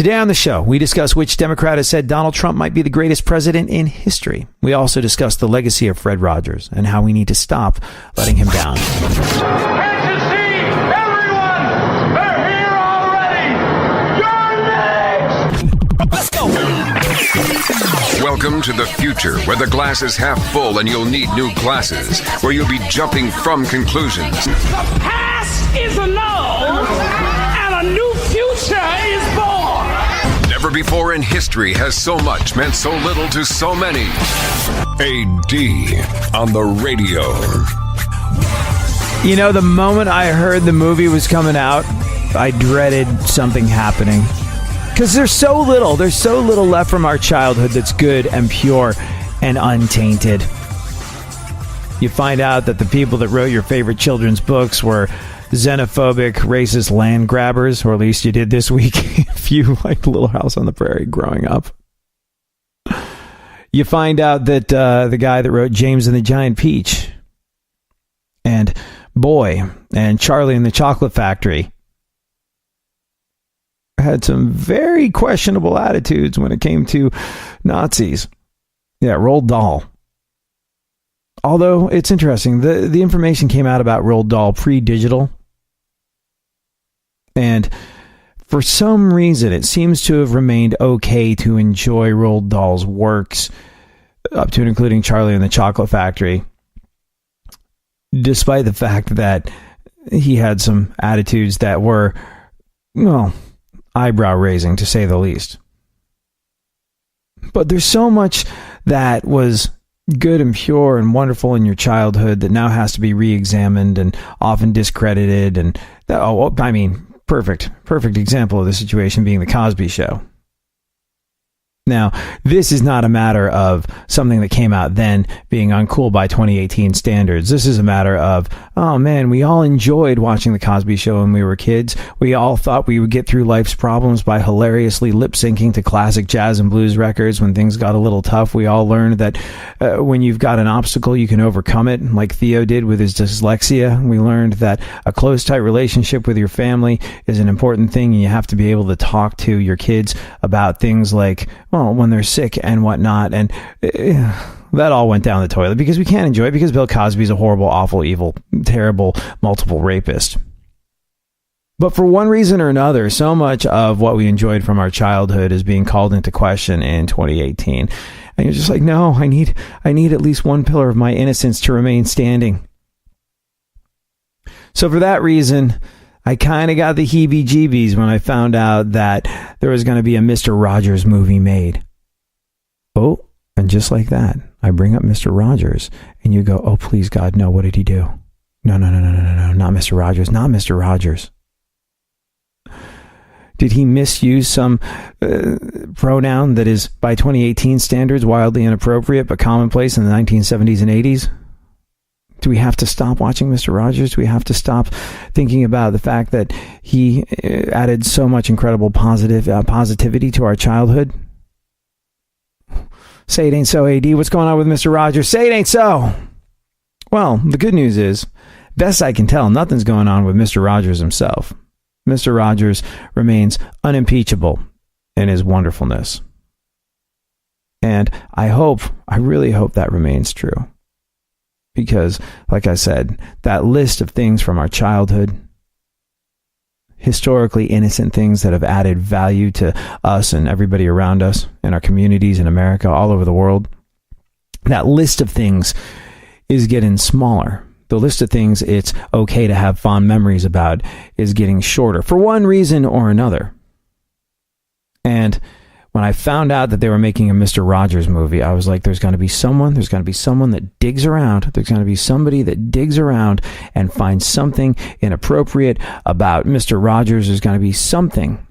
Today on the show, we discuss which Democrat has said Donald Trump might be the greatest president in history. We also discuss the legacy of Fred Rogers and how we need to stop letting him down. Welcome to the future, where the glass is half full and you'll need new glasses, where you'll be jumping from conclusions. The past is annulled, and a new future is born. Never before in history has so much meant so little to so many. AD on the radio. You know, the moment I heard the movie was coming out, I dreaded something happening. Because there's so little left from our childhood that's good and pure and untainted. You find out that the people that wrote your favorite children's books were xenophobic, racist land grabbers, or at least you did this week if you liked Little House on the Prairie growing up. You find out that the guy that wrote James and the Giant Peach and Boy and Charlie and the Chocolate Factory had some very questionable attitudes when it came to Nazis. Yeah, Roald Dahl. Although it's interesting, the information came out about Roald Dahl pre-digital. And for some reason, it seems to have remained okay to enjoy Roald Dahl's works, up to and including Charlie and the Chocolate Factory, despite the fact that he had some attitudes that were, well, eyebrow-raising, to say the least. But there's so much that was good and pure and wonderful in your childhood that now has to be re-examined and often discredited. And perfect example of the situation being the Cosby Show. Now, this is not a matter of something that came out then being uncool by 2018 standards. This is a matter of, oh man, we all enjoyed watching The Cosby Show when we were kids. We all thought we would get through life's problems by hilariously lip-syncing to classic jazz and blues records. When things got a little tough, we all learned that when you've got an obstacle, you can overcome it, like Theo did with his dyslexia. We learned that a close, tight relationship with your family is an important thing, and you have to be able to talk to your kids about things like, well, when they're sick and whatnot. And that all went down the toilet because we can't enjoy it because Bill Cosby's a horrible, awful, evil, terrible, multiple rapist. But for one reason or another, so much of what we enjoyed from our childhood is being called into question in 2018. And you're just like, no, I need at least one pillar of my innocence to remain standing. So for that reason, I kind of got the heebie-jeebies when I found out that there was going to be a Mr. Rogers movie made. Oh, and just like that, I bring up Mr. Rogers, and you go, oh, please, God, no, what did he do? No, not Mr. Rogers, not Mr. Rogers. Did he misuse some pronoun that is, by 2018 standards, wildly inappropriate but commonplace in the 1970s and 80s? Do we have to stop watching Mr. Rogers? Do we have to stop thinking about the fact that he added so much incredible positivity to our childhood? Say it ain't so, AD. What's going on with Mr. Rogers? Say it ain't so. Well, the good news is, best I can tell, nothing's going on with Mr. Rogers himself. Mr. Rogers remains unimpeachable in his wonderfulness. And I really hope that remains true. Because, like I said, that list of things from our childhood, historically innocent things that have added value to us and everybody around us in our communities in America, all over the world, that list of things is getting smaller. The list of things it's okay to have fond memories about is getting shorter for one reason or another. And when I found out that they were making a Mr. Rogers movie, I was like, there's going to be someone that digs around. There's going to be somebody that digs around and finds something inappropriate about Mr. Rogers. There's going to be something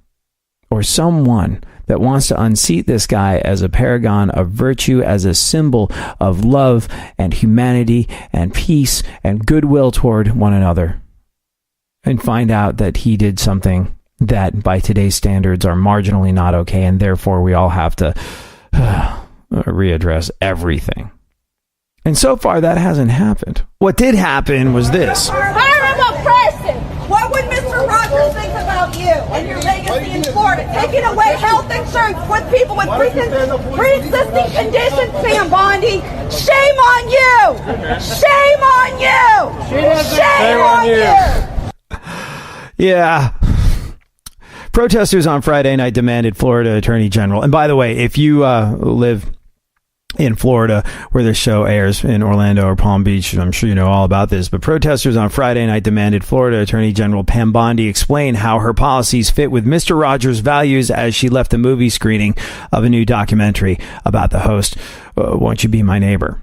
or someone that wants to unseat this guy as a paragon of virtue, as a symbol of love and humanity and peace and goodwill toward one another, and find out that he did something that by today's standards are marginally not okay, and therefore we all have to readdress everything. And so far that hasn't happened. What did happen was this. Hiram a person. What would Mr. Rogers think about you and your legacy in Florida? taking away health insurance with people with pre-existing conditions, Pam Bondi. Shame on you! Shame on you! Shame on you! Yeah. Protesters on Friday night demanded Florida Attorney General. And by the way, if you live in Florida, where this show airs in Orlando or Palm Beach, I'm sure you know all about this, but protesters on Friday night demanded Florida Attorney General Pam Bondi explain how her policies fit with Mr. Rogers' values as she left the movie screening of a new documentary about the host, Won't You Be My Neighbor?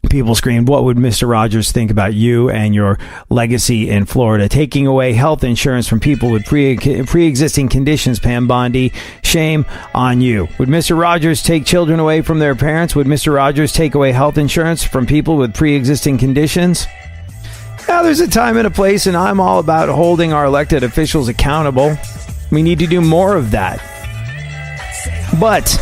People screamed, "What would Mr. Rogers think about you and your legacy in Florida? Taking away health insurance from people with pre-existing conditions, Pam Bondi. Shame on you. Would Mr. Rogers take children away from their parents? Would Mr. Rogers take away health insurance from people with pre-existing conditions?" Now, there's a time and a place, and I'm all about holding our elected officials accountable. We need to do more of that. But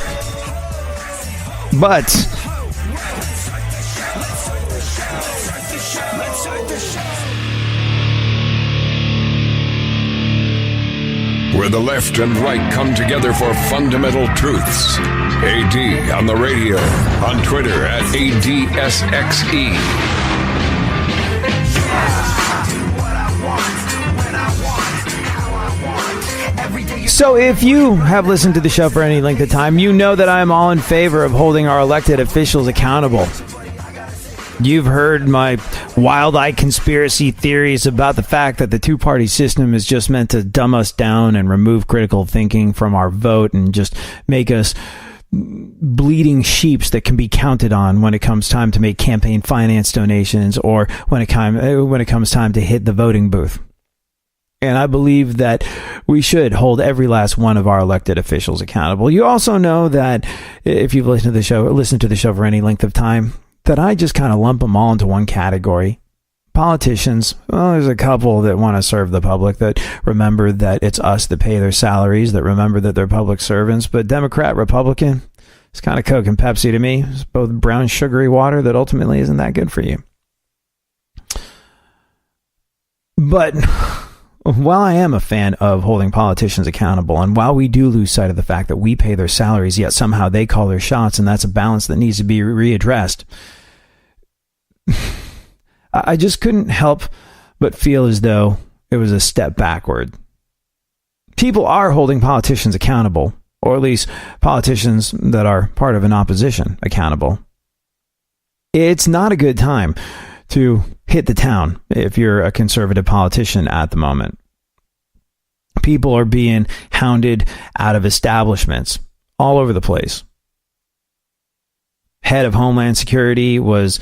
where the left and right come together for fundamental truths. AD on the radio, on Twitter at ADSXE. So if you have listened to the show for any length of time, you know that I am all in favor of holding our elected officials accountable. You've heard my wild-eyed conspiracy theories about the fact that the two-party system is just meant to dumb us down and remove critical thinking from our vote and just make us bleeding sheeps that can be counted on when it comes time to make campaign finance donations or when it comes time to hit the voting booth. And I believe that we should hold every last one of our elected officials accountable. You also know that if you've listened to the show for any length of time, that I just kind of lump them all into one category. Politicians, well, there's a couple that want to serve the public, that remember that it's us that pay their salaries, that remember that they're public servants. But Democrat, Republican, it's kind of Coke and Pepsi to me. It's both brown sugary water that ultimately isn't that good for you. But while I am a fan of holding politicians accountable, and while we do lose sight of the fact that we pay their salaries, yet somehow they call their shots, and that's a balance that needs to be readdressed, I just couldn't help but feel as though it was a step backward. People are holding politicians accountable, or at least politicians that are part of an opposition accountable. It's not a good time to hit the town if you're a conservative politician at the moment. People are being hounded out of establishments all over the place. Head of Homeland Security was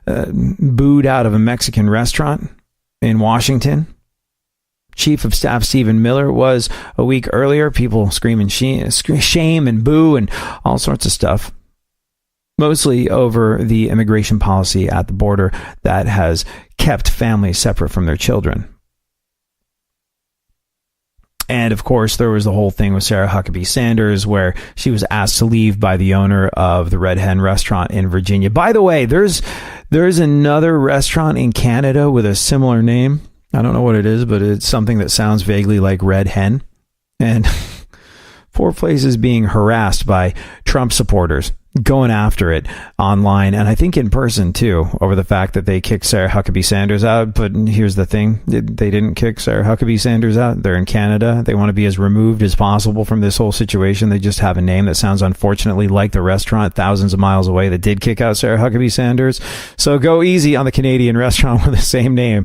booed out of a Mexican restaurant in Washington. Chief of Staff Stephen Miller was a week earlier. People screaming shame and boo and all sorts of stuff. Mostly over the immigration policy at the border that has kept families separate from their children. And of course, there was the whole thing with Sarah Huckabee Sanders, where she was asked to leave by the owner of the Red Hen restaurant in Virginia. By the way, there's another restaurant in Canada with a similar name. I don't know what it is, but it's something that sounds vaguely like Red Hen. And poor place is being harassed by Trump supporters, going after it online, and I think in person too, over the fact that they kicked Sarah Huckabee Sanders out. But here's the thing, they didn't kick Sarah Huckabee Sanders out. They're in Canada. They want to be as removed as possible from this whole situation. They just have a name that sounds unfortunately like the restaurant thousands of miles away that did kick out Sarah Huckabee Sanders. So go easy on the Canadian restaurant with the same name.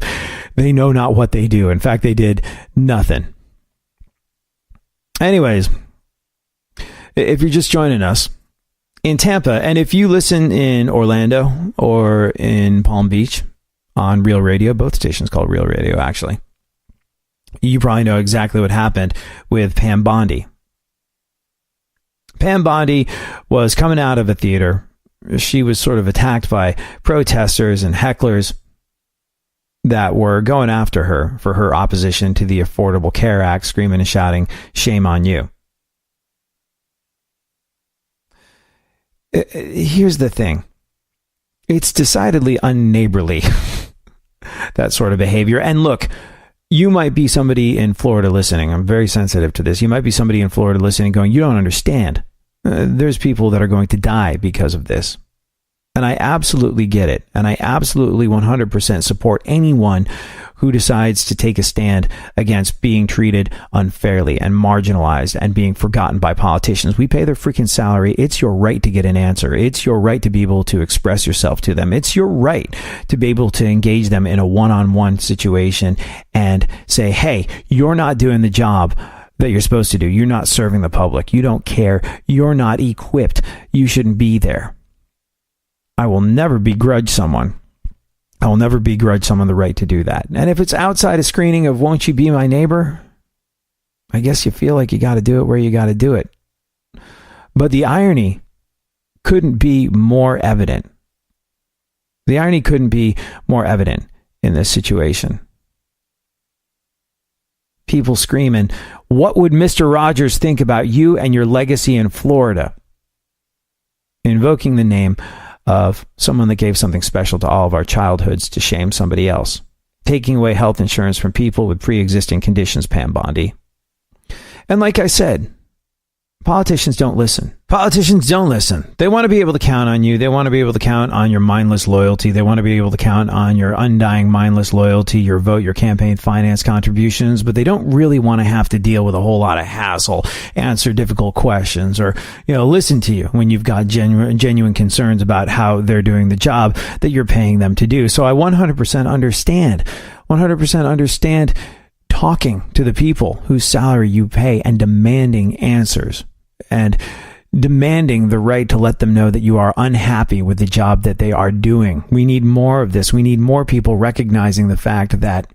They know not what they do. In fact, they did nothing. Anyways, if you're just joining us, in Tampa, and if you listen in Orlando or in Palm Beach on Real Radio, both stations called Real Radio actually, you probably know exactly what happened with Pam Bondi. Pam Bondi was coming out of a theater. She was sort of attacked by protesters and hecklers that were going after her for her opposition to the Affordable Care Act, screaming and shouting, "Shame on you." Here's the thing. It's decidedly unneighborly, that sort of behavior. And look, You might be somebody in Florida listening. I'm very sensitive to this. You might be somebody in Florida listening going, you don't understand. There's people that are going to die because of this. And I absolutely get it. And I absolutely 100% support anyone who decides to take a stand against being treated unfairly and marginalized and being forgotten by politicians. We pay their freaking salary. It's your right to get an answer. It's your right to be able to express yourself to them. It's your right to be able to engage them in a one-on-one situation and say, hey, you're not doing the job that you're supposed to do. You're not serving the public. You don't care. You're not equipped. You shouldn't be there. I will never begrudge someone. I will never begrudge someone the right to do that. And if it's outside a screening of Won't You Be My Neighbor, I guess you feel like you got to do it where you got to do it. But the irony couldn't be more evident. The irony couldn't be more evident in this situation. People screaming, what would Mr. Rogers think about you and your legacy in Florida? Invoking the name of someone that gave something special to all of our childhoods to shame somebody else. Taking away health insurance from people with pre-existing conditions, Pam Bondi. And like I said, politicians don't listen. Politicians don't listen. They want to be able to count on you. They want to be able to count on your mindless loyalty. They want to be able to count on your undying mindless loyalty, your vote, your campaign finance contributions, but they don't really want to have to deal with a whole lot of hassle, answer difficult questions, or, listen to you when you've got genuine concerns about how they're doing the job that you're paying them to do. So I 100% understand talking to the people whose salary you pay and demanding answers and demanding the right to let them know that you are unhappy with the job that they are doing. We need more of this. We need more people recognizing the fact that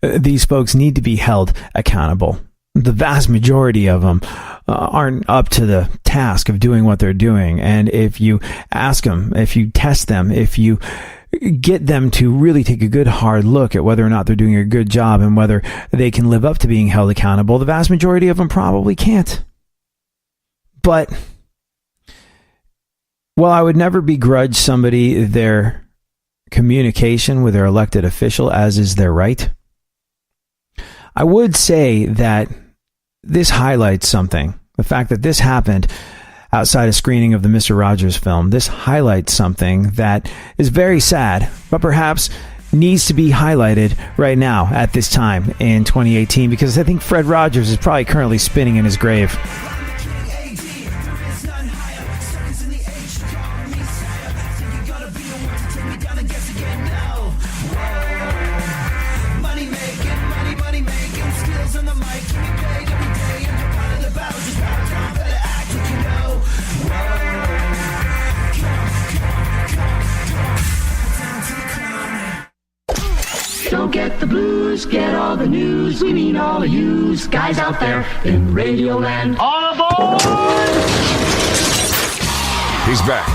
these folks need to be held accountable. The vast majority of them aren't up to the task of doing what they're doing. And if you ask them, if you test them, if you get them to really take a good hard look at whether or not they're doing a good job and whether they can live up to being held accountable, the vast majority of them probably can't. But while I would never begrudge somebody their communication with their elected official, as is their right, I would say that this highlights something. The fact that this happened outside a screening of the Mr. Rogers film, this highlights something that is very sad, but perhaps needs to be highlighted right now at this time in 2018, because I think Fred Rogers is probably currently spinning in his grave. Don't get the blues, get all the news. We mean all of yous, guys out there in Radioland. All aboard! He's back.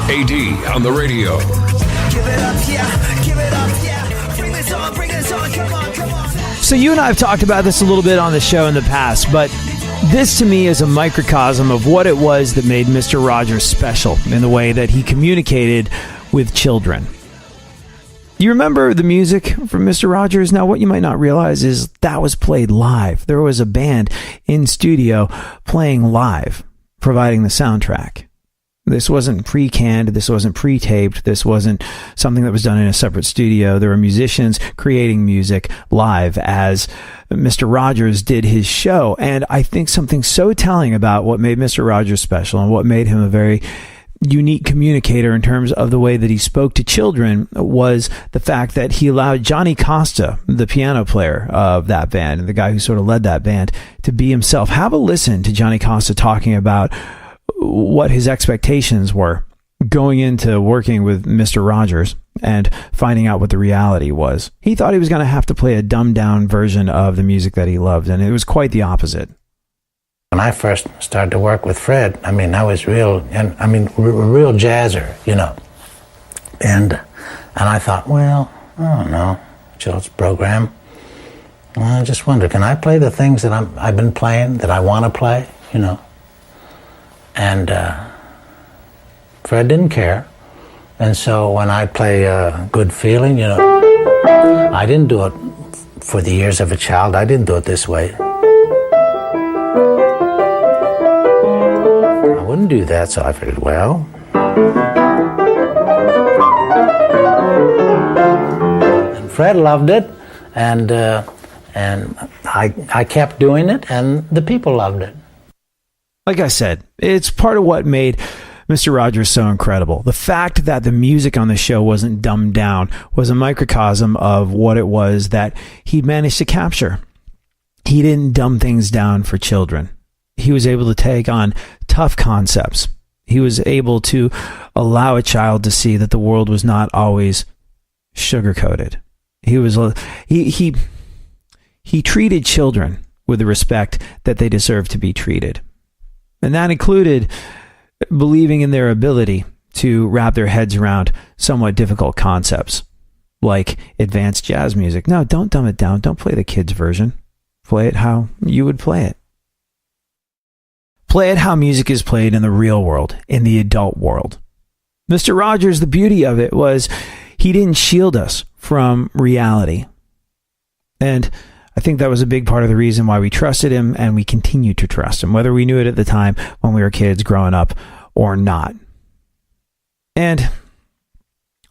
AD on the radio. Give it up, yeah. Give it up, yeah. Bring this on, come on, come on. So you and I have talked about this a little bit on the show in the past, but this to me is a microcosm of what it was that made Mr. Rogers special in the way that he communicated with children. You remember the music from Mr. Rogers? Now, what you might not realize is that was played live. There was a band in studio playing live, providing the soundtrack. This wasn't pre-canned. This wasn't pre-taped. This wasn't something that was done in a separate studio. There were musicians creating music live as Mr. Rogers did his show. And I think something so telling about what made Mr. Rogers special and what made him a very unique communicator in terms of the way that he spoke to children was the fact that he allowed Johnny Costa, the piano player of that band and the guy who sort of led that band, to be himself. Have a listen to Johnny Costa talking about what his expectations were going into working with Mr. Rogers and finding out what the reality was. He thought he was going to have to play a dumbed down version of the music that he loved, and it was quite the opposite. When I first started to work with Fred, I was real jazzer, And I thought, well, I don't know, children's program. Well, I just wonder, can I play the things that I've been playing, that I want to play, And Fred didn't care. And so when I play Good Feeling, I didn't do it for the ears of a child. I didn't do it this way. I wouldn't do that, so I figured, well. And Fred loved it, and I kept doing it, and the people loved it. Like I said, it's part of what made Mr. Rogers so incredible. The fact that the music on the show wasn't dumbed down was a microcosm of what it was that he'd managed to capture. He didn't dumb things down for children. He was able to take on tough concepts. He was able to allow a child to see that the world was not always sugar-coated. He treated children with the respect that they deserve to be treated. And that included believing in their ability to wrap their heads around somewhat difficult concepts, like advanced jazz music. No, don't dumb it down. Don't play the kids' version. Play it how you would play it. Play it how music is played in the real world, in the adult world. Mr. Rogers, the beauty of it was he didn't shield us from reality. And I think that was a big part of the reason why we trusted him, and we continue to trust him, whether we knew it at the time when we were kids growing up or not. And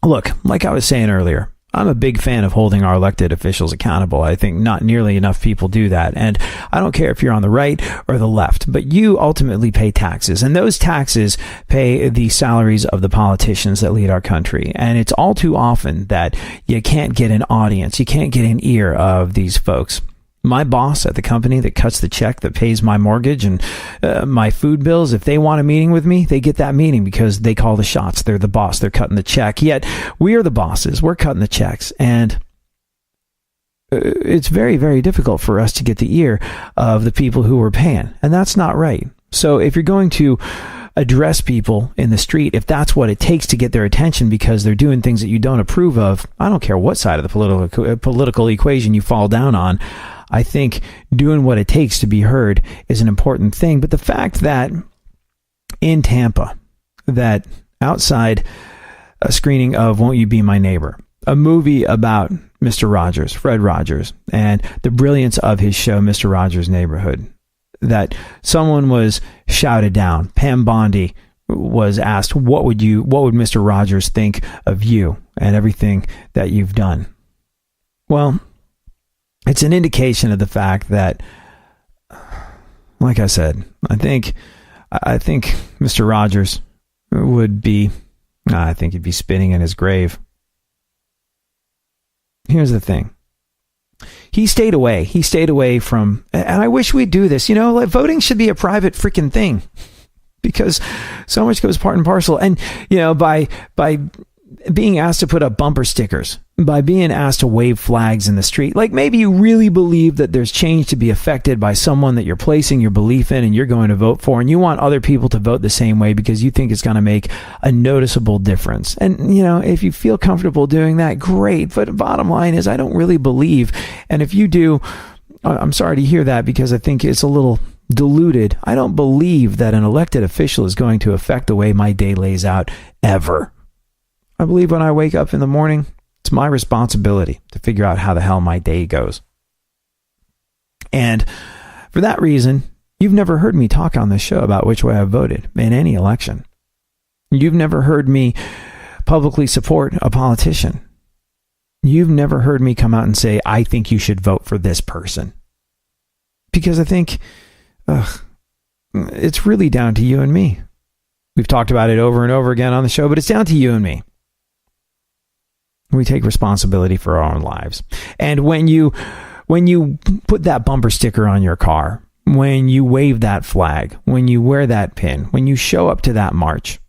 look, like I was saying earlier, I'm a big fan of holding our elected officials accountable. I think not nearly enough people do that. And I don't care if you're on the right or the left, but you ultimately pay taxes. And those taxes pay the salaries of the politicians that lead our country. And it's all too often that you can't get an audience. You can't get an ear of these folks. My boss at the company that cuts the check that pays my mortgage and my food bills, if they want a meeting with me, they get that meeting because they call the shots. They're the boss. They're cutting the check. Yet we are the bosses. We're cutting the checks. And it's very, very difficult for us to get the ear of the people who we're paying. And that's not right. So if you're going to address people in the street, if that's what it takes to get their attention because they're doing things that you don't approve of, I don't care what side of the political equation you fall down on, I think doing what it takes to be heard is an important thing. But the fact that in Tampa, that outside a screening of Won't You Be My Neighbor, a movie about Mr. Rogers, Fred Rogers, and the brilliance of his show, Mr. Rogers' Neighborhood, that someone was shouted down. Pam Bondi was asked, what would Mr. Rogers think of you and everything that you've done? Well, it's an indication of the fact that, like I said, I think Mr. Rogers would be, I think he'd be spinning in his grave. Here's the thing. He stayed away. He stayed away from, and I wish we'd do this. You know, like, voting should be a private freaking thing because so much goes part and parcel. And, you know, by being asked to put up bumper stickers, by being asked to wave flags in the street, like maybe you really believe that there's change to be affected by someone that you're placing your belief in and you're going to vote for, and you want other people to vote the same way because you think it's going to make a noticeable difference. And, you know, if you feel comfortable doing that, great. But bottom line is, I don't really believe, and if you do, I'm sorry to hear that because I think it's a little diluted. I don't believe that an elected official is going to affect the way my day lays out ever. I believe when I wake up in the morning, it's my responsibility to figure out how the hell my day goes. And for that reason, you've never heard me talk on this show about which way I voted in any election. You've never heard me publicly support a politician. You've never heard me come out and say, I think you should vote for this person. Because I think it's really down to you and me. We've talked about it over and over again on the show, but it's down to you and me. We take responsibility for our own lives. And when you put that bumper sticker on your car, when you wave that flag, when you wear that pin, when you show up to that march,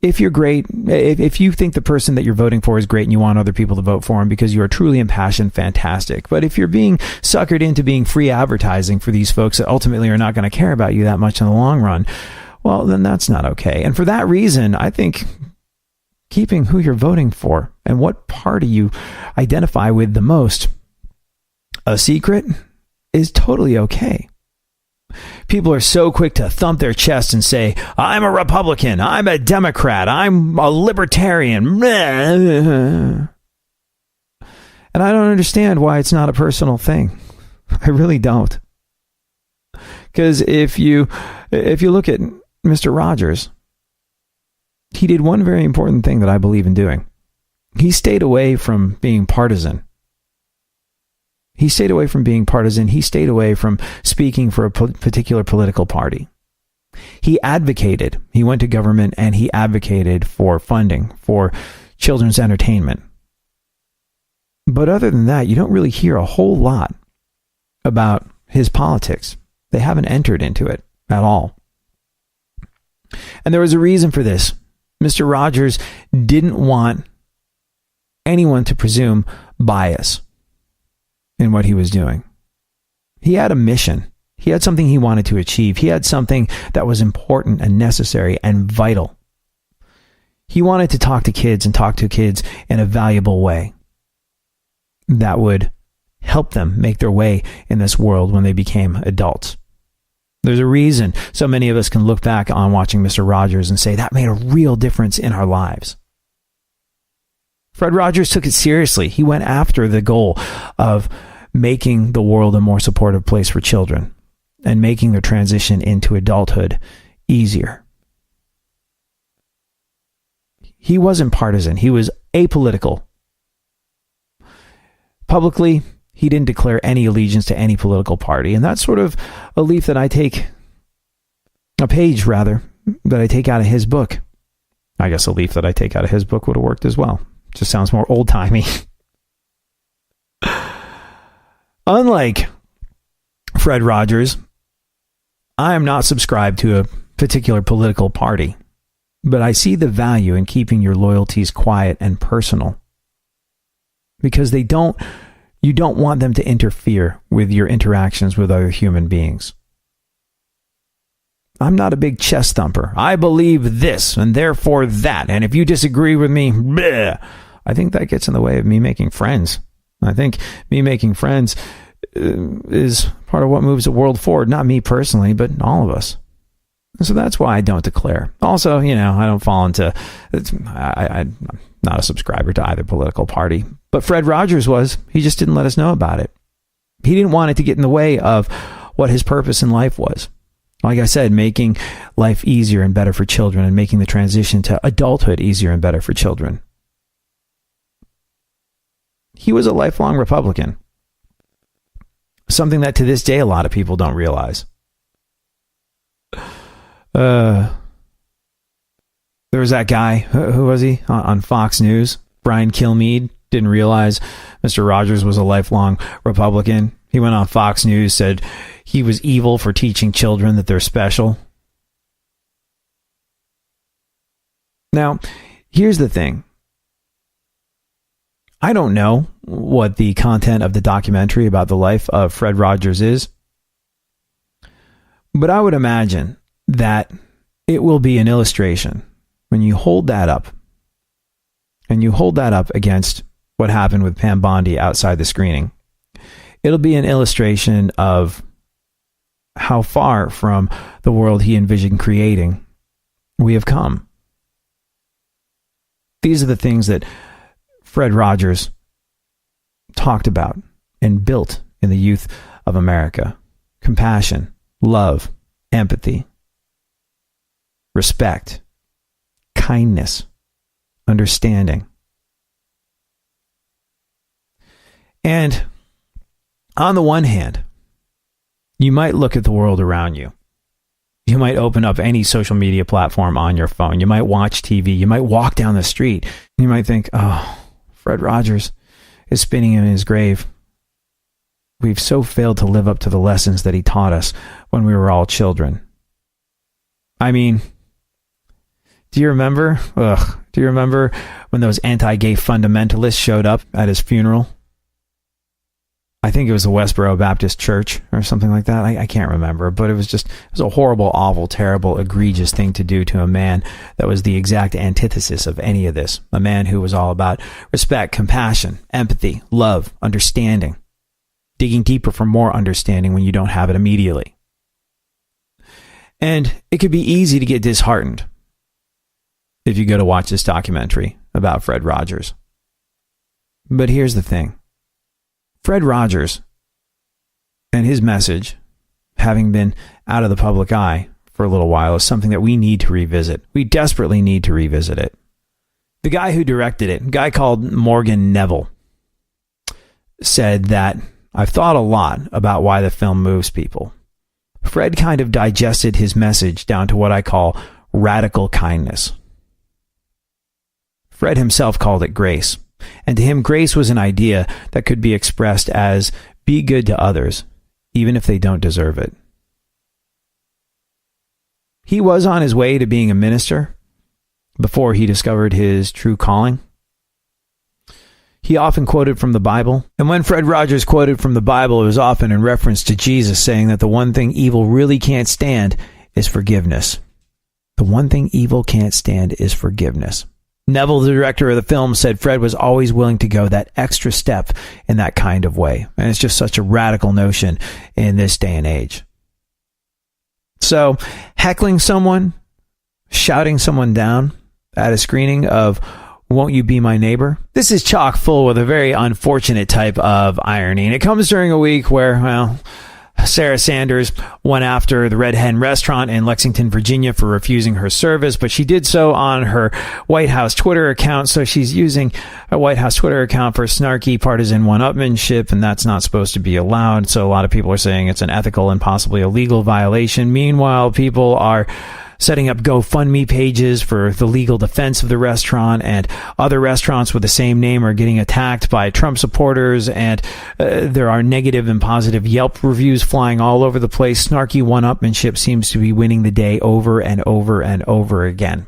if you're great, if you think the person that you're voting for is great and you want other people to vote for him because you are truly impassioned, fantastic. But if you're being suckered into being free advertising for these folks that ultimately are not going to care about you that much in the long run, well, then that's not okay. And for that reason, I think keeping who you're voting for and what party you identify with the most a secret is totally okay. People are so quick to thump their chest and say, I'm a Republican, I'm a Democrat, I'm a libertarian. And And I don't understand why it's not a personal thing. I really don't. Because if you look at Mr. Rogers, he did one very important thing that I believe in doing. He stayed away from being partisan. He stayed away from being partisan. He stayed away from speaking for a particular political party. He advocated. He went to government and he advocated for funding for children's entertainment. But other than that, you don't really hear a whole lot about his politics. They haven't entered into it at all. And there was a reason for this. Mr. Rogers didn't want anyone to presume bias in what he was doing. He had a mission. He had something he wanted to achieve. He had something that was important and necessary and vital. He wanted to talk to kids and talk to kids in a valuable way that would help them make their way in this world when they became adults. There's a reason so many of us can look back on watching Mr. Rogers and say that made a real difference in our lives. Fred Rogers took it seriously. He went after the goal of making the world a more supportive place for children and making their transition into adulthood easier. He wasn't partisan. He was apolitical. Publicly, he didn't declare any allegiance to any political party. And that's sort of a leaf that I take, a page rather, that I take out of his book. I guess a leaf that I take out of his book would have worked as well. Just sounds more old-timey. Unlike Fred Rogers, I am not subscribed to a particular political party, but I see the value in keeping your loyalties quiet and personal, because you don't want them to interfere with your interactions with other human beings. I'm not a big chest thumper. I believe this and therefore that, and if you disagree with me, bleh. I think that gets in the way of me making friends. I think me making friends is part of what moves the world forward. Not me personally, but all of us. So that's why I don't declare. Also, I don't fall into... I'm not a subscriber to either political party. But Fred Rogers was. He just didn't let us know about it. He didn't want it to get in the way of what his purpose in life was. Like I said, making life easier and better for children and making the transition to adulthood easier and better for children. He was a lifelong Republican. Something that to this day a lot of people don't realize. There was that guy, who was he, on Fox News? Brian Kilmeade didn't realize Mr. Rogers was a lifelong Republican. He went on Fox News, said he was evil for teaching children that they're special. Now, here's the thing. I don't know what the content of the documentary about the life of Fred Rogers is, but I would imagine that it will be an illustration when you hold that up, and you hold that up against what happened with Pam Bondi outside the screening. It'll be an illustration of how far from the world he envisioned creating we have come. These are the things that Fred Rogers talked about and built in the youth of America. Compassion, love, empathy, respect, kindness, understanding. And on the one hand, you might look at the world around you. You might open up any social media platform on your phone. You might watch TV. You might walk down the street. You might think, oh, Fred Rogers is spinning in his grave. We've so failed to live up to the lessons that he taught us when we were all children. I mean, do you remember when those anti-gay fundamentalists showed up at his funeral? I think it was the Westboro Baptist Church or something like that. I can't remember, but it was a horrible, awful, terrible, egregious thing to do to a man that was the exact antithesis of any of this. A man who was all about respect, compassion, empathy, love, understanding, digging deeper for more understanding when you don't have it immediately. And it could be easy to get disheartened if you go to watch this documentary about Fred Rogers. But here's the thing. Fred Rogers and his message, having been out of the public eye for a little while, is something that we need to revisit. We desperately need to revisit it. The guy who directed it, a guy called Morgan Neville, said that, "I've thought a lot about why the film moves people. Fred kind of digested his message down to what I call radical kindness." Fred himself called it grace. And to him, grace was an idea that could be expressed as be good to others, even if they don't deserve it. He was on his way to being a minister before he discovered his true calling. He often quoted from the Bible, and when Fred Rogers quoted from the Bible, it was often in reference to Jesus saying that the one thing evil really can't stand is forgiveness. The one thing evil can't stand is forgiveness. Neville, the director of the film, said Fred was always willing to go that extra step in that kind of way. And it's just such a radical notion in this day and age. So, heckling someone, shouting someone down at a screening of Won't You Be My Neighbor? This is chock full with a very unfortunate type of irony. And it comes during a week where, well, Sarah Sanders went after the Red Hen restaurant in Lexington, Virginia for refusing her service, but she did so on her White House Twitter account. So she's using a White House Twitter account for snarky partisan one-upmanship, and that's not supposed to be allowed. So a lot of people are saying it's an ethical and possibly illegal violation. Meanwhile, people are setting up GoFundMe pages for the legal defense of the restaurant, and other restaurants with the same name are getting attacked by Trump supporters, and there are negative and positive Yelp reviews flying all over the place. Snarky one-upmanship seems to be winning the day over and over and over again.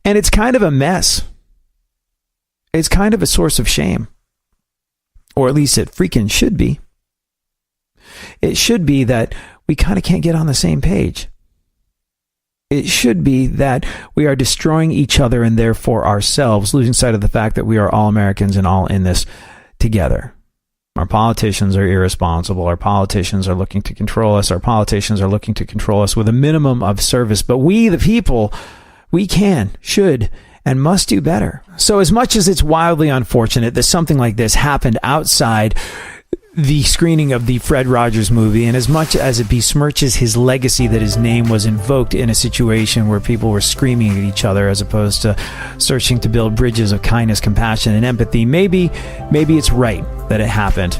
And it's kind of a mess. It's kind of a source of shame. Or at least it freaking should be. It should be that we kind of can't get on the same page. It should be that we are destroying each other and therefore ourselves, losing sight of the fact that we are all Americans and all in this together. Our politicians are irresponsible. Our politicians are looking to control us. Our politicians are looking to control us with a minimum of service. But we, the people, we can, should, and must do better. So as much as it's wildly unfortunate that something like this happened outside the screening of the Fred Rogers movie, and as much as it besmirches his legacy that his name was invoked in a situation where people were screaming at each other as opposed to searching to build bridges of kindness, compassion, and empathy, maybe it's right that it happened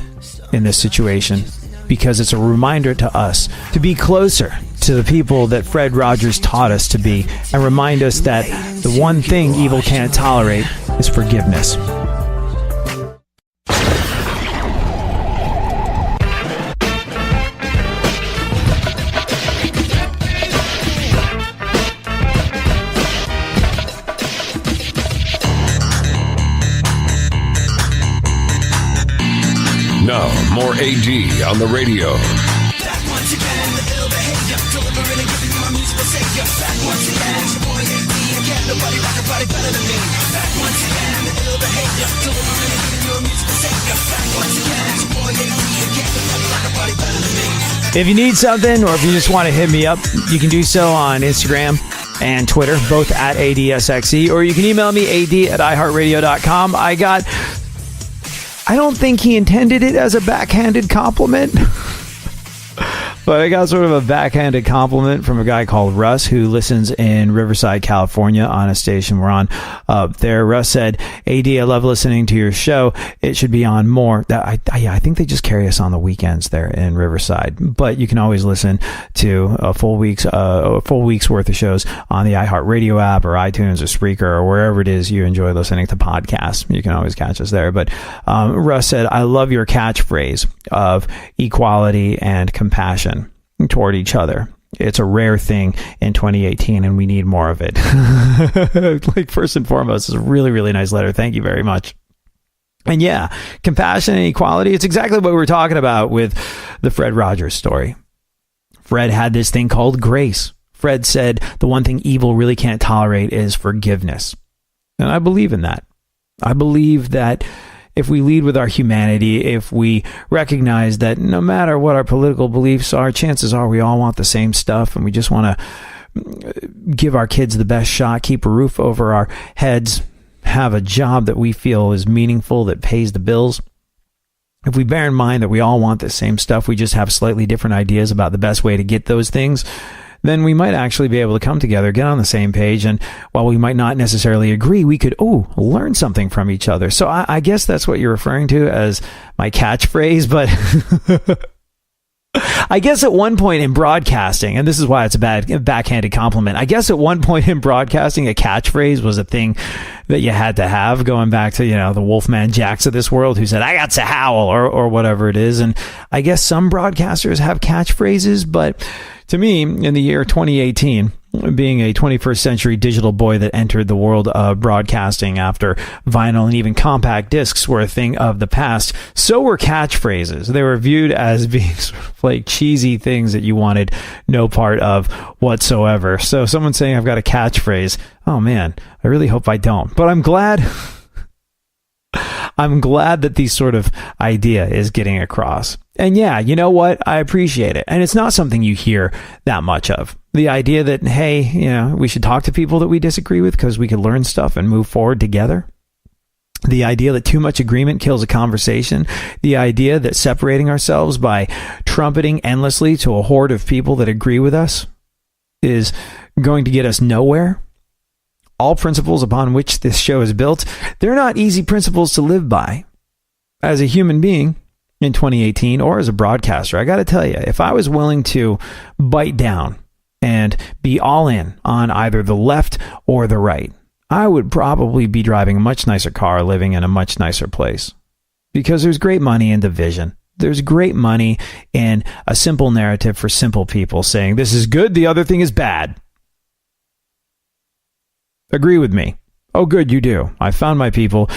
in this situation, because it's a reminder to us to be closer to the people that Fred Rogers taught us to be, and remind us that the one thing evil can't tolerate is forgiveness. Now, more AD on the radio. Back once again, the ill behavior, delivering and giving you my musical savior. Back once again, it's your boy AD again, nobody rock a body better than me. Back once again, the ill behavior, delivering and giving you a musical savior. Back once again, it's your boy AD again, nobody rock a body better than me. If you need something, or if you just want to hit me up, you can do so on Instagram and Twitter, both at ADSXE, or you can email me, ad@iheartradio.com. I don't think he intended it as a backhanded compliment, but I got sort of a backhanded compliment from a guy called Russ, who listens in Riverside, California, on a station we're on up there. Russ said, AD, I love listening to your show. It should be on more. I think they just carry us on the weekends there in Riverside, but you can always listen to a full week's worth of shows on the iHeartRadio app or iTunes or Spreaker or wherever it is you enjoy listening to podcasts. You can always catch us there. But Russ said, I love your catchphrase of equality and compassion toward each other. It's a rare thing in 2018, and we need more of it. Like, first and foremost, it's a really, really nice letter. Thank you very much. And yeah, compassion and equality, it's exactly what we were talking about with the Fred Rogers story. Fred had this thing called grace. Fred said the one thing evil really can't tolerate is forgiveness. And I believe in that. I believe that if we lead with our humanity, if we recognize that no matter what our political beliefs are, chances are we all want the same stuff, and we just want to give our kids the best shot, keep a roof over our heads, have a job that we feel is meaningful, that pays the bills. if we bear in mind that we all want the same stuff, we just have slightly different ideas about the best way to get those things, then we might actually be able to come together, get on the same page, and while we might not necessarily agree, we could, learn something from each other. So I guess that's what you're referring to as my catchphrase, but I guess at one point in broadcasting, and this is why it's a backhanded compliment, I guess at one point in broadcasting, a catchphrase was a thing that you had to have, going back to, the Wolfman Jacks of this world who said, I got to howl, or whatever it is. And I guess some broadcasters have catchphrases, but to me, in the year 2018, being a 21st century digital boy that entered the world of broadcasting after vinyl and even compact discs were a thing of the past, so were catchphrases. They were viewed as being sort of like cheesy things that you wanted no part of whatsoever. So someone saying I've got a catchphrase, oh man, I really hope I don't. But I'm glad that this sort of idea is getting across. And yeah, you know what? I appreciate it. And it's not something you hear that much of. The idea that, hey, we should talk to people that we disagree with because we could learn stuff and move forward together. The idea that too much agreement kills a conversation. The idea that separating ourselves by trumpeting endlessly to a horde of people that agree with us is going to get us nowhere. All principles upon which this show is built, they're not easy principles to live by. As a human being in 2018, or as a broadcaster, I got to tell you, if I was willing to bite down and be all in on either the left or the right, I would probably be driving a much nicer car, living in a much nicer place. Because there's great money in division. There's great money in a simple narrative for simple people saying, this is good, the other thing is bad. Agree with me. Oh, good, you do. I found my people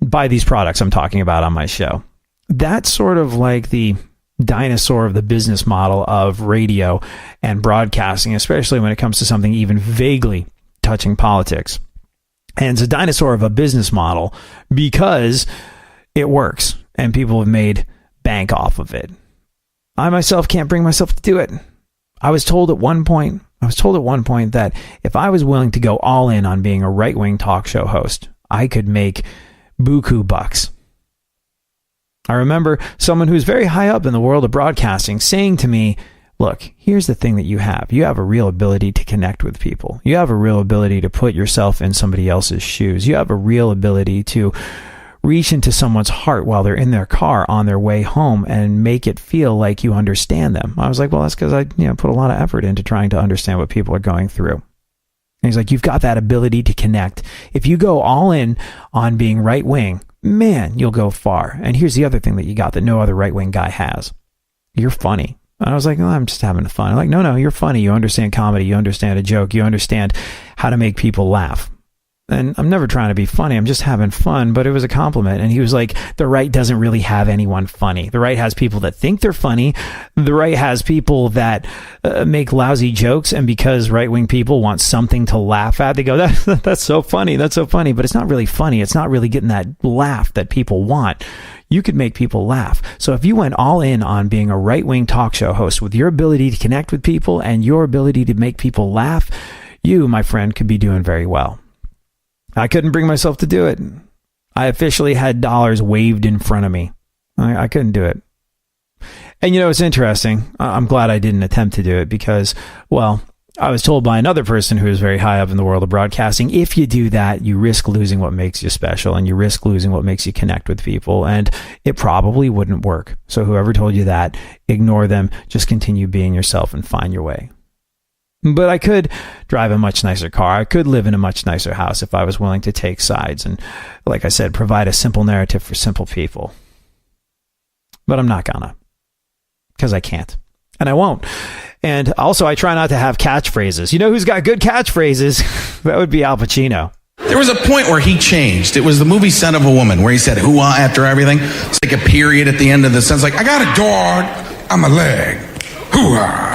buy these products I'm talking about on my show. That's sort of like the dinosaur of the business model of radio and broadcasting, especially when it comes to something even vaguely touching politics. And it's a dinosaur of a business model because it works and people have made bank off of it. I myself can't bring myself to do it. I was told at one point that if I was willing to go all in on being a right-wing talk show host, I could make buku bucks. I remember someone who's very high up in the world of broadcasting saying to me, look, here's the thing that you have. You have a real ability to connect with people. You have a real ability to put yourself in somebody else's shoes. You have a real ability to reach into someone's heart while they're in their car on their way home and make it feel like you understand them. I was like, well, that's because I put a lot of effort into trying to understand what people are going through. And he's like, you've got that ability to connect. If you go all in on being right wing, man, you'll go far. And here's the other thing that you got that no other right-wing guy has. You're funny. And I was like, I'm just having fun. I'm like, no, you're funny. You understand comedy. You understand a joke. You understand how to make people laugh. And I'm never trying to be funny. I'm just having fun. But it was a compliment. And he was like, the right doesn't really have anyone funny. The right has people that think they're funny. The right has people that make lousy jokes. And because right-wing people want something to laugh at, they go, that's so funny. That's so funny. But it's not really funny. It's not really getting that laugh that people want. You could make people laugh. So if you went all in on being a right-wing talk show host with your ability to connect with people and your ability to make people laugh, you, my friend, could be doing very well. I couldn't bring myself to do it. I officially had dollars waved in front of me. I couldn't do it. And it's interesting. I'm glad I didn't attempt to do it because, well, I was told by another person who is very high up in the world of broadcasting, if you do that, you risk losing what makes you special and you risk losing what makes you connect with people. And it probably wouldn't work. So whoever told you that, ignore them. Just continue being yourself and find your way. But I could drive a much nicer car. I could live in a much nicer house if I was willing to take sides and, like I said, provide a simple narrative for simple people. But I'm not gonna. Because I can't. And I won't. And also, I try not to have catchphrases. You know who's got good catchphrases? That would be Al Pacino. There was a point where he changed. It was the movie Son of a Woman, where he said, hoo-ah, after everything. It's like a period at the end of the sentence, like, I got a dog on my leg. Hoo-ah.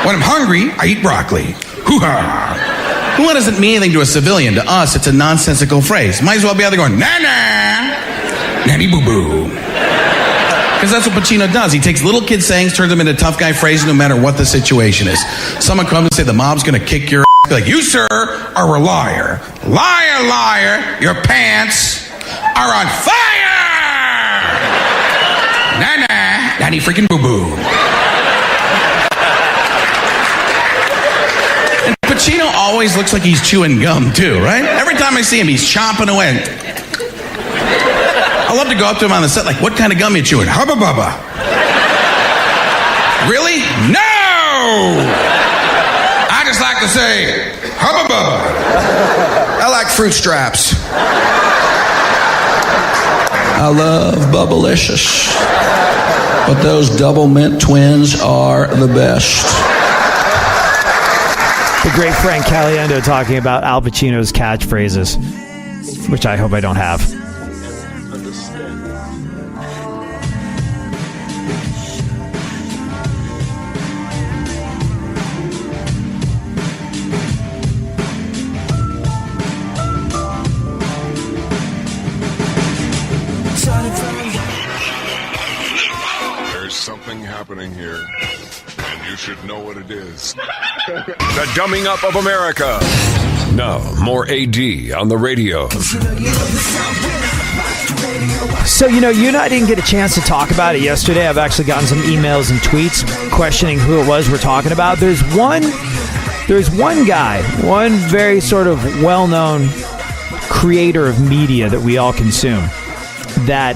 When I'm hungry, I eat broccoli. Hoo-ha. Hoo-ha doesn't mean anything to a civilian. To us, it's a nonsensical phrase. Might as well be out there going, na-na, nanny-boo-boo. Because that's what Pacino does. He takes little kid sayings, turns them into tough guy phrases no matter what the situation is. Someone comes and say, the mob's going to kick your ass. Like, you, sir, are a liar. Liar, liar, your pants are on fire! Nah, Danny freaking boo-boo. And Pacino always looks like he's chewing gum, too, right? Every time I see him, he's chomping away. I love to go up to him on the set, like, what kind of gum you chewing? Hubba Bubba. Really? No! I just like to say, Hubba Bubba. I like fruit straps. I love Bubblicious, but those double mint twins are the best. The great Frank Caliendo talking about Al Pacino's catchphrases, which I hope I don't have. There's something happening here, and you should know what it is. The Dumbing Up of America. Now, more AD on the radio. So, you and I didn't get a chance to talk about it yesterday. I've actually gotten some emails and tweets questioning who it was we're talking about. There's one guy, one very sort of well-known creator of media that we all consume, that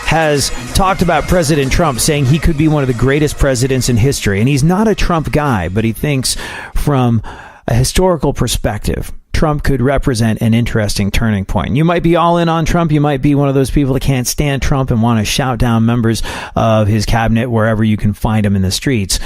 has talked about President Trump, saying he could be one of the greatest presidents in history. And he's not a Trump guy, but he thinks from a historical perspective, Trump could represent an interesting turning point. You might be all in on Trump. You might be one of those people that can't stand Trump and want to shout down members of his cabinet wherever you can find him in the streets.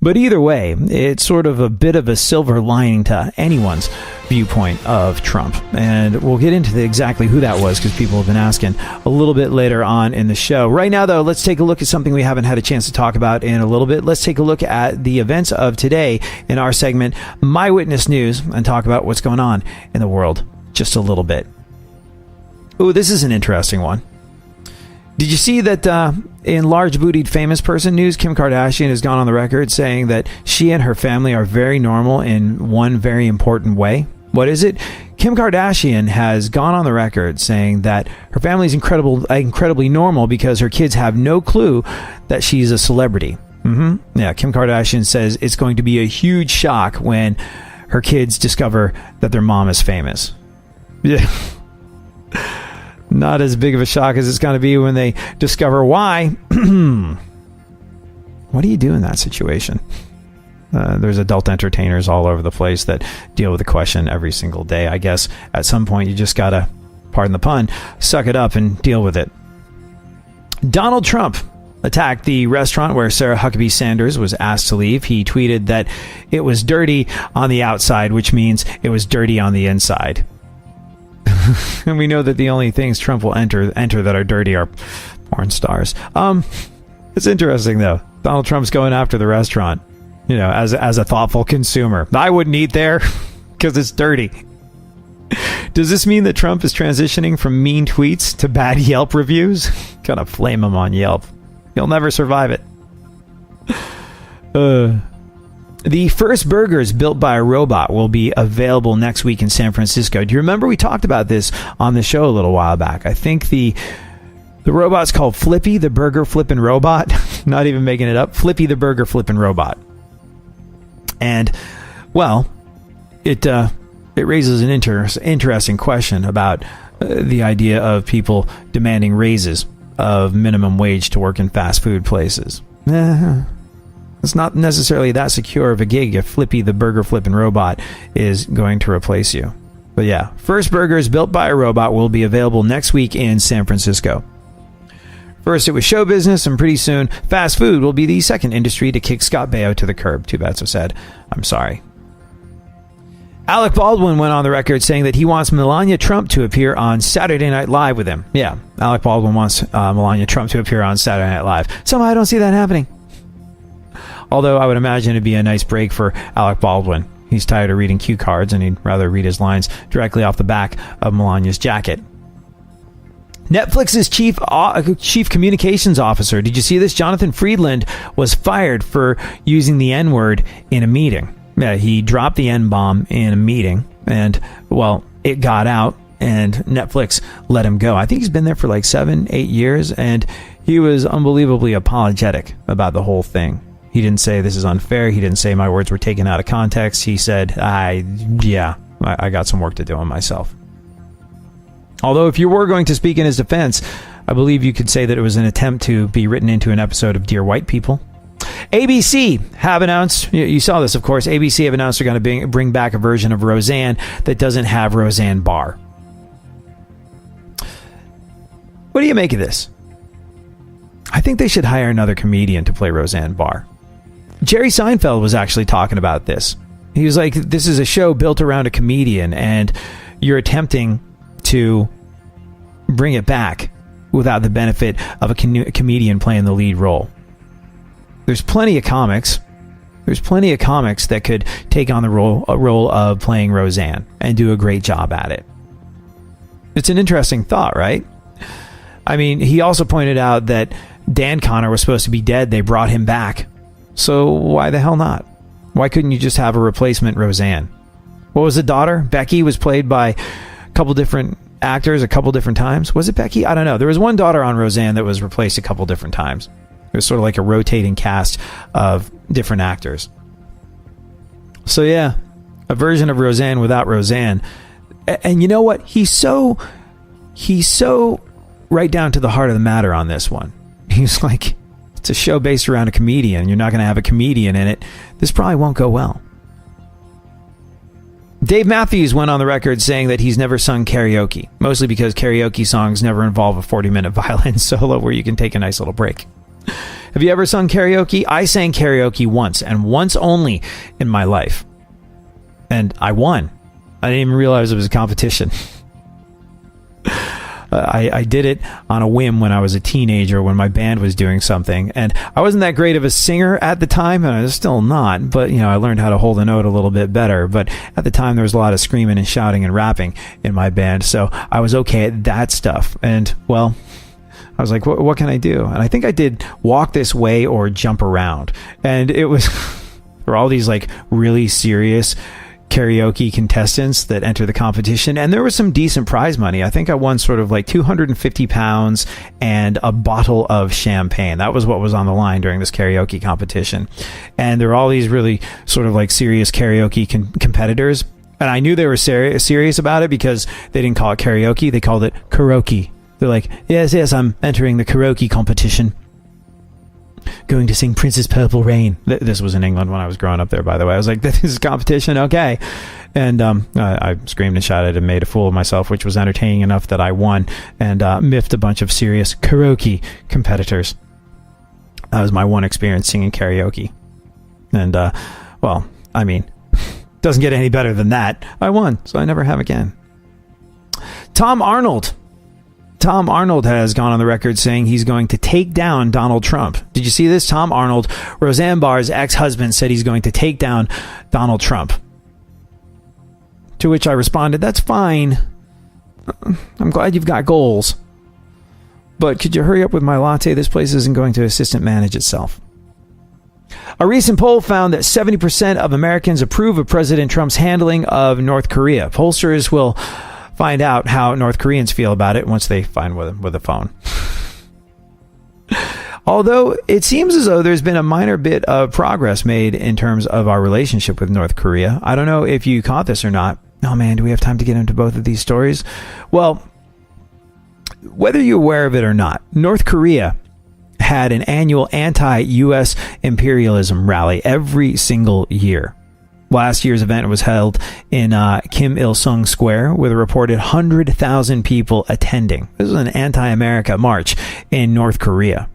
But either way, it's sort of a bit of a silver lining to anyone's viewpoint of Trump. And we'll get into exactly who that was, because people have been asking a little bit later on in the show. Right now, though, let's take a look at something we haven't had a chance to talk about in a little bit. Let's take a look at the events of today in our segment, My Witness News, and talk about what's going on in the world just a little bit. Ooh, this is an interesting one. Did you see that in large-bootied famous person news, Kim Kardashian has gone on the record saying that she and her family are very normal in one very important way? What is it? Kim Kardashian has gone on the record saying that her family is incredibly normal because her kids have no clue that she's a celebrity. Yeah, Kim Kardashian says it's going to be a huge shock when her kids discover that their mom is famous. Yeah. Not as big of a shock as it's going to be when they discover why. What do you do in that situation? There's adult entertainers all over the place that deal with the question every single day. I guess at some point you just got to, pardon the pun, suck it up and deal with it. Donald Trump attacked the restaurant where Sarah Huckabee Sanders was asked to leave. He tweeted that it was dirty on the outside, which means it was dirty on the inside. And we know that the only things Trump will enter that are dirty are porn stars. It's interesting, though. Donald Trump's going after the restaurant, as a thoughtful consumer. I wouldn't eat there because it's dirty. Does this mean that Trump is transitioning from mean tweets to bad Yelp reviews? Gonna flame him on Yelp. He'll never survive it. The first burgers built by a robot will be available next week in San Francisco. Do you remember we talked about this on the show a little while back? I think the robot's called Flippy, the burger flipping robot. Not even making it up. Flippy, the burger flipping robot. And, well, it raises an interesting question about the idea of people demanding raises of minimum wage to work in fast food places. It's not necessarily that secure of a gig if Flippy the burger flipping robot is going to replace you. But yeah, first burgers built by a robot will be available next week in San Francisco. First it was show business, and pretty soon fast food will be the second industry to kick Scott Baio to the curb. Too bad, so sad. I'm sorry. Alec Baldwin went on the record saying that he wants Melania Trump to appear on Saturday Night Live with him. Yeah, Alec Baldwin wants Melania Trump to appear on Saturday Night Live. Somehow I don't see that happening. Although I would imagine it'd be a nice break for Alec Baldwin. He's tired of reading cue cards, and he'd rather read his lines directly off the back of Melania's jacket. Netflix's chief communications officer, did you see this? Jonathan Friedland was fired for using the N-word in a meeting. Yeah, he dropped the N-bomb in a meeting, and, well, it got out. and Netflix let him go. I think he's been there for like 7-8 years, and he was unbelievably apologetic about the whole thing. He didn't say this is unfair. He didn't say my words were taken out of context. He said, I got some work to do on myself. Although if you were going to speak in his defense, I believe you could say that it was an attempt to be written into an episode of Dear White People. ABC have announced, you saw this of course, ABC have announced they're going to bring back a version of Roseanne that doesn't have Roseanne Barr. What do you make of this? I think they should hire another comedian to play Roseanne Barr. Jerry Seinfeld was actually talking about this. He was like, this is a show built around a comedian, and you're attempting to bring it back without the benefit of a comedian playing the lead role. There's plenty of comics. There's plenty of comics that could take on the role of playing Roseanne and do a great job at it. It's an interesting thought, right? I mean, he also pointed out that Dan Connor was supposed to be dead. They brought him back. So why the hell not? Why couldn't you just have a replacement Roseanne? What was the daughter? Becky was played by a couple different actors a couple different times. Was it Becky? I don't know. There was one daughter on Roseanne that was replaced a couple different times. It was sort of like a rotating cast of different actors. So yeah, a version of Roseanne without Roseanne. And you know what? He's so right down to the heart of the matter on this one. He's like, it's a show based around a comedian. You're not going to have a comedian in it. This probably won't go well. Dave Matthews went on the record saying that he's never sung karaoke, mostly because karaoke songs never involve a 40-minute violin solo where you can take a nice little break. Have you ever sung karaoke? I sang karaoke once, and once only in my life. And I won. I didn't even realize it was a competition. I did it on a whim when I was a teenager when my band was doing something, and I wasn't that great of a singer at the time, and I was still not, but I learned how to hold a note a little bit better. But at the time there was a lot of screaming and shouting and rapping in my band, so I was okay at that stuff. And well, I was like, what can I do? And I think I did Walk This Way or Jump Around, and it was there were all these like really serious karaoke contestants that enter the competition, and there was some decent prize money. I think I won sort of like £250 and a bottle of champagne. That was what was on the line during this karaoke competition. And there were all these really sort of like serious karaoke competitors, and I knew they were serious about it because they didn't call it karaoke, they called it karaoke. They're like, yes, I'm entering the karaoke competition. Going to sing Prince's Purple Rain. This was in England when I was growing up there, by the way. I was like, this is competition, okay. And I screamed and shouted and made a fool of myself, which was entertaining enough that I won and miffed a bunch of serious karaoke competitors. That was my one experience singing karaoke. And, well, I mean, doesn't get any better than that. I won, so I never have again. Tom Arnold has gone on the record saying he's going to take down Donald Trump. Did you see this? Tom Arnold, Roseanne Barr's ex-husband, said he's going to take down Donald Trump. To which I responded, that's fine. I'm glad you've got goals. But could you hurry up with my latte? This place isn't going to assistant manage itself. A recent poll found that 70% of Americans approve of President Trump's handling of North Korea. Pollsters will find out how North Koreans feel about it once they find with a phone. Although it seems as though there's been a minor bit of progress made in terms of our relationship with North Korea. I don't know if you caught this or not. Oh man, do we have time to get into both of these stories? Well, whether you're aware of it or not, North Korea had an annual anti-U.S. imperialism rally every single year. Last year's event was held in Kim Il-sung Square with a reported 100,000 people attending. This was an anti-America march in North Korea.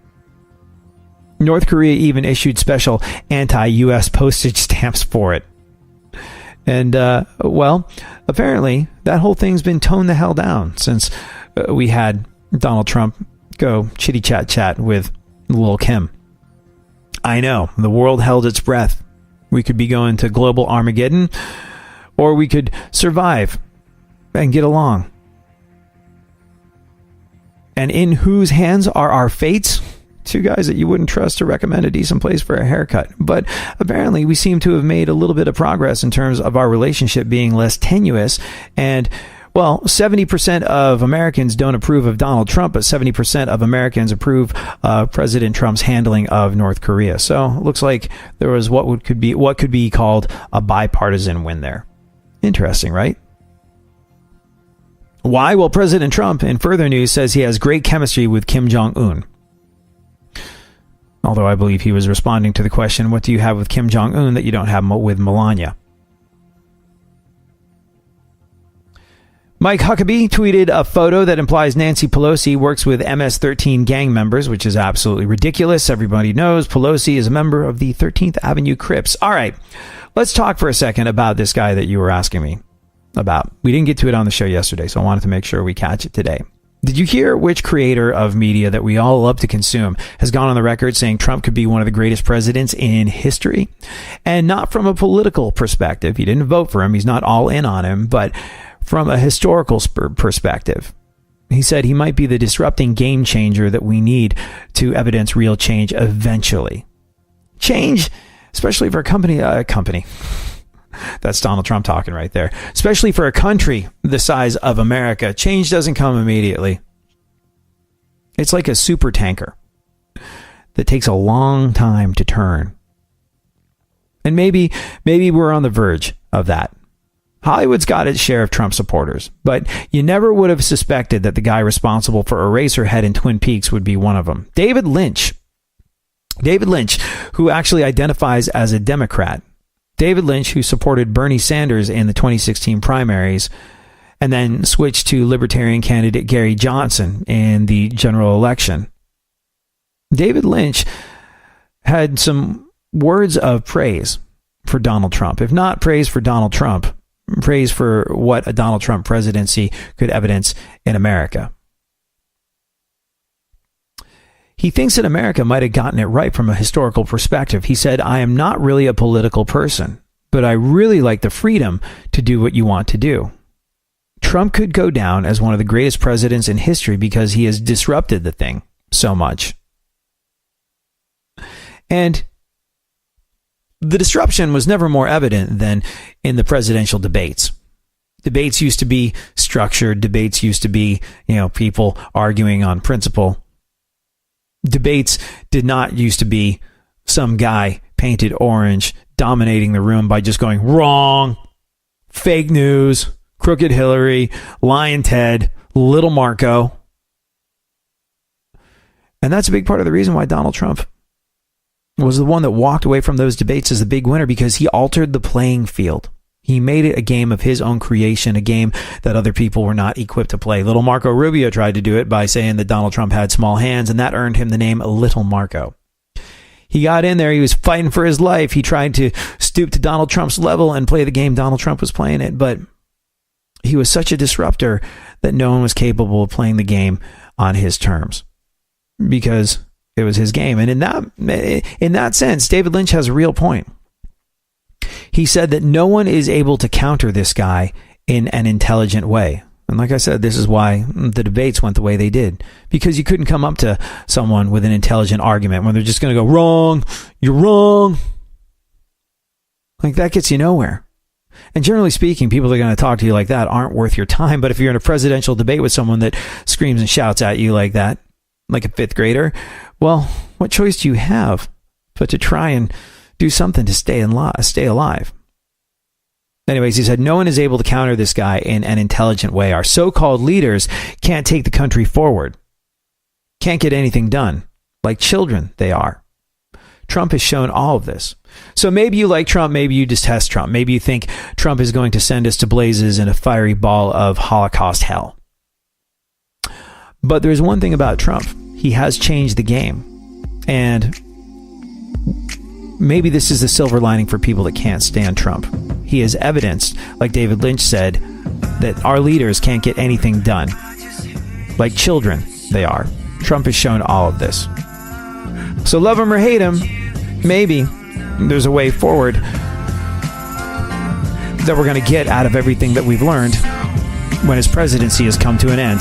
North Korea even issued special anti-U.S. postage stamps for it. And, well, apparently that whole thing's been toned the hell down since we had Donald Trump go chitty-chat with Lil' Kim. I know, the world held its breath. We could be going to global Armageddon, or we could survive and get along. And in whose hands are our fates? Two guys that you wouldn't trust to recommend a decent place for a haircut. But apparently we seem to have made a little bit of progress in terms of our relationship being less tenuous, and Well, 70% of Americans don't approve of Donald Trump, but 70% of Americans approve of President Trump's handling of North Korea. So it looks like there was what could be called a bipartisan win there. Interesting, right? Why? Well, President Trump, in further news, says he has great chemistry with Kim Jong-un. Although I believe he was responding to the question, what do you have with Kim Jong-un that you don't have with Melania? Mike Huckabee tweeted a photo that implies Nancy Pelosi works with MS-13 gang members, which is absolutely ridiculous. Everybody knows Pelosi is a member of the 13th Avenue Crips. All right, let's talk for a second about this guy that you were asking me about. We didn't get to it on the show yesterday, so I wanted to make sure we catch it today. Did you hear which creator of media that we all love to consume has gone on the record saying Trump could be one of the greatest presidents in history? And not from a political perspective. He didn't vote for him. He's not all in on him, but from a historical perspective. He said he might be the disrupting game changer that we need to evidence real change eventually. Change, especially for a company. That's Donald Trump talking right there. Especially for a country the size of America, change doesn't come immediately. It's like a super tanker that takes a long time to turn. And maybe we're on the verge of that. Hollywood's got its share of Trump supporters, but you never would have suspected that the guy responsible for Eraserhead and Twin Peaks would be one of them. David Lynch, who actually identifies as a Democrat. David Lynch, who supported Bernie Sanders in the 2016 primaries and then switched to Libertarian candidate Gary Johnson in the general election. David Lynch had some words of praise for Donald Trump. If not praise for Donald Trump, praise for what a Donald Trump presidency could evidence in America. He thinks that America might have gotten it right from a historical perspective. He said, I am not really a political person, but I really like the freedom to do what you want to do. Trump could go down as one of the greatest presidents in history because he has disrupted the thing so much. And the disruption was never more evident than in the presidential debates. Debates used to be structured. Debates used to be, people arguing on principle. Debates did not used to be some guy painted orange dominating the room by just going wrong, fake news, crooked Hillary, lying Ted, little Marco. And that's a big part of the reason why Donald Trump was the one that walked away from those debates as the big winner, because he altered the playing field. He made it a game of his own creation, a game that other people were not equipped to play. Little Marco Rubio tried to do it by saying that Donald Trump had small hands, and that earned him the name Little Marco. He got in there. He was fighting for his life. He tried to stoop to Donald Trump's level and play the game Donald Trump was playing it, but he was such a disruptor that no one was capable of playing the game on his terms because it was his game. And in that sense, David Lynch has a real point. He said that no one is able to counter this guy in an intelligent way. And like I said, this is why the debates went the way they did. Because you couldn't come up to someone with an intelligent argument when they're just going to go, wrong, you're wrong. Like, that gets you nowhere. And generally speaking, people that are going to talk to you like that aren't worth your time. But if you're in a presidential debate with someone that screams and shouts at you like that, like a fifth grader, well, what choice do you have but to try and do something to stay alive? Anyways, he said, no one is able to counter this guy in an intelligent way. Our so-called leaders can't take the country forward. Can't get anything done. Like children, they are. Trump has shown all of this. So maybe you like Trump, maybe you detest Trump. Maybe you think Trump is going to send us to blazes in a fiery ball of Holocaust hell. But there's one thing about Trump. He has changed the game. And maybe this is the silver lining for people that can't stand Trump. He has evidenced, like David Lynch said, that our leaders can't get anything done. Like children, they are. Trump has shown all of this. So love him or hate him, maybe there's a way forward that we're going to get out of everything that we've learned when his presidency has come to an end.